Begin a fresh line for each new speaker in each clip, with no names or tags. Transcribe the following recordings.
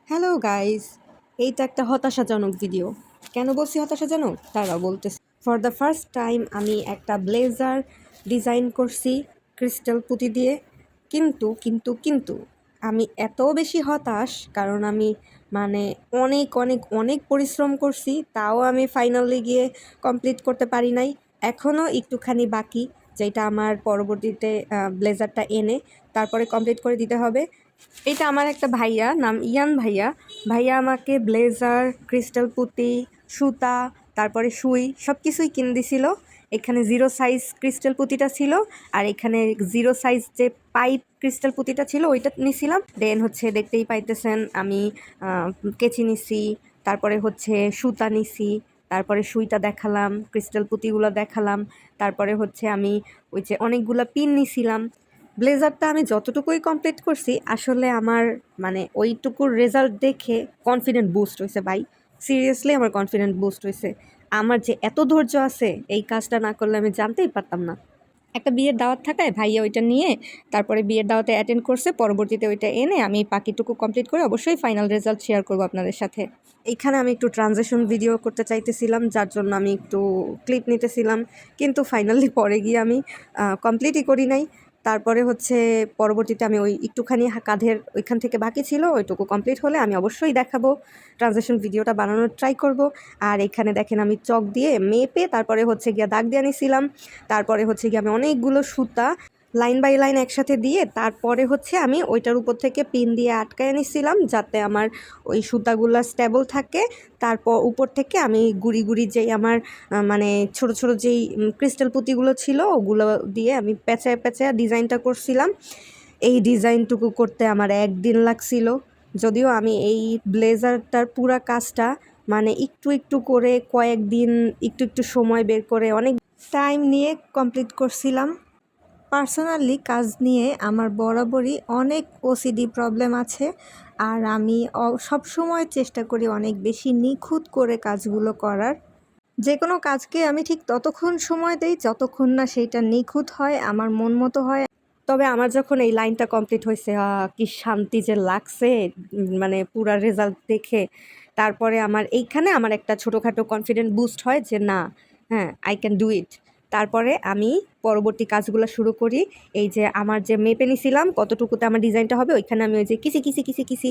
Hello guys, এইটা একটা হতাশাজনক ভিডিও। কেন বলছি হতাশাজনক তারাও বলতেছে। ফর দ্য ফার্স্ট টাইম আমি একটা ব্লেজার ডিজাইন করছি ক্রিস্টাল পুঁতি দিয়ে। কিন্তু আমি এত বেশি হতাশ, কারণ আমি মানে অনেক অনেক অনেক পরিশ্রম করছি, তাও আমি ফাইনালি গিয়ে কমপ্লিট করতে পারি নাই। এখনও একটুখানি বাকি, যেটা আমার পরবর্তীতে ব্লেজারটা এনে তারপরে কমপ্লিট করে দিতে হবে। এটা আমার একটা ভাইয়া, নাম ইয়ান ভাইয়া। ভাইয়া আমাকে ব্লেজার, ক্রিস্টাল পুঁতি, সুতা, তারপরে সুই সব কিছুই কিনে দিছিল। এখানে 0 সাইজ ক্রিস্টাল পুঁতিটা ছিল, আর এখানে 0 সাইজ যে পাইপ ক্রিস্টাল পুঁতিটা ছিল ওইটা নিছিলাম। দেন হচ্ছে দেখতেই পাইতেছেন আমি কেচি নিছি, তারপরে হচ্ছে সুতা নিছি, তারপরে সুইটা দেখালাম, ক্রিস্টাল পুঁতিগুলো দেখালাম, তারপরে হচ্ছে আমি ওই যে অনেকগুলো পিন নিছিলাম। ব্লেজারটা আমি যতটুকুই কমপ্লিট করছি, আসলে আমার মানে ওইটুকুর রেজাল্ট দেখে কনফিডেন্ট বুস্ট হয়েছে ভাই। সিরিয়াসলি আমার কনফিডেন্ট বুস্ট হয়েছে। আমার যে এত ধৈর্য আছে, এই কাজটা না করলে আমি জানতেই পারতাম না। একটা বিয়ের দাওয়াত থাকায় ভাইয়া ওইটা নিয়ে তারপরে বিয়ের দাওয়াতে অ্যাটেন্ড করছে, পরবর্তীতে ওইটা এনে আমি বাকিটুকু কমপ্লিট করে অবশ্যই ফাইনাল রেজাল্ট শেয়ার করবো আপনাদের সাথে। এইখানে আমি একটু ট্রানজিশন ভিডিও করতে চাইতেছিলাম, যার জন্য আমি একটু ক্লিপ নিতেছিলাম, কিন্তু ফাইনালি পরে গিয়ে আমি কমপ্লিটই করি নাই। তারপরে হচ্ছে পরবর্তীতে আমি ওই একটুখানি কাঁধের ওইখান থেকে বাকি ছিল, ওইটুকু কমপ্লিট হলে আমি অবশ্যই দেখাবো, ট্রানজিশন ভিডিওটা বানানোর ট্রাই করব। আর এখানে দেখেন আমি চক দিয়ে মেপে তারপরে হচ্ছে গিয়ে দাগ দিয়ে নিছিলাম। তারপরে হচ্ছে গিয়ে আমি অনেকগুলো সুতা লাইন বাই লাইন একসাথে দিয়ে তারপরে হচ্ছে আমি ওইটার উপর থেকে পিন দিয়ে আটকায় নিছিলাম, যাতে আমার ওই সুতাগুলো স্টেবল থাকে। তারপর উপর থেকে আমি গুড়ি গুড়ি যেই আমার মানে ছোট ছোট যেই ক্রিস্টাল পুঁতিগুলো ছিল ওগুলো দিয়ে আমি প্যাঁচায় প্যাঁচায় ডিজাইনটা করছিলাম। এই ডিজাইনটুকু করতে আমার 1 দিন লাগছিল। যদিও আমি এই ব্লেজারটার পুরা কাজটা মানে একটু একটু করে কয়েকদিন একটু একটু সময় বের করে অনেক টাইম নিয়ে কমপ্লিট করছিলাম। পার্সোনালি কাজ নিয়ে আমার বরাবরই অনেক ওসিডি প্রবলেম আছে, আর আমি সব সময় চেষ্টা করি অনেক বেশি নিখুঁত করে কাজগুলো করার। যে কোনো কাজকে আমি ঠিক ততক্ষণ সময় দেই যতক্ষণ না সেইটা নিখুঁত হয়, আমার মন মতো হয়। তবে আমার যখন এই লাইনটা কমপ্লিট হয়েছে, কি শান্তি যে লাগছে, মানে পুরা রেজাল্ট দেখে। তারপরে আমার এইখানে আমার একটা ছোটোখাটো কনফিডেন্ট বুস্ট হয় যে না, হ্যাঁ, আই ক্যান ডু ইট। তারপরে আমি পরবর্তী কাজগুলো শুরু করি। এই যে আমার যে মেপে নিছিলাম কতটুকুতে আমার ডিজাইনটা হবে, ওইখানে আমি ওই যে কিসি কিসি কিসি কিসি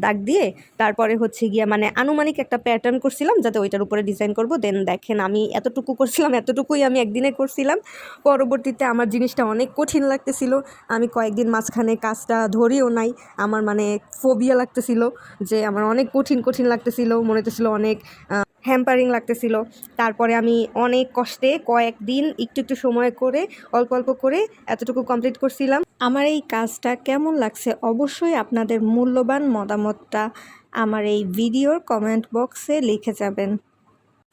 দাগ দিয়ে তারপরে হচ্ছে গিয়া মানে আনুমানিক একটা প্যাটার্ন করছিলাম, যাতে ওইটার উপরে ডিজাইন করব। দেন দেখেন আমি এতটুকু করছিলাম, এতটুকুই আমি একদিনে করছিলাম। পরবর্তীতে আমার জিনিসটা অনেক কঠিন লাগতেছিল। আমি কয়েকদিন মাঝখানে কাজটা ধরিও নাই। আমার মানে ফোবিয়া লাগতেছিল, যে আমার অনেক কঠিন কঠিন লাগতেছিল, মনে হতেছিল অনেক হ্যাম্পারিং লাগতেছিল। তারপরে আমি অনেক কষ্টে কয়েকদিন একটু একটু সময় করে অল্প অল্প করে এতটুকু কমপ্লিট করছিলাম। আমার এই কাজটা কেমন লাগছে অবশ্যই আপনাদের মূল্যবান মতামতটা আমার এই ভিডিওর কমেন্ট বক্সে লিখে যাবেন।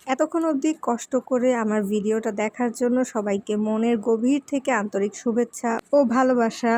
এতক্ষণ অবধি কষ্ট করে আমার ভিডিওটা দেখার জন্য সবাইকে মনের গভীর থেকে আন্তরিক শুভেচ্ছা ও ভালোবাসা।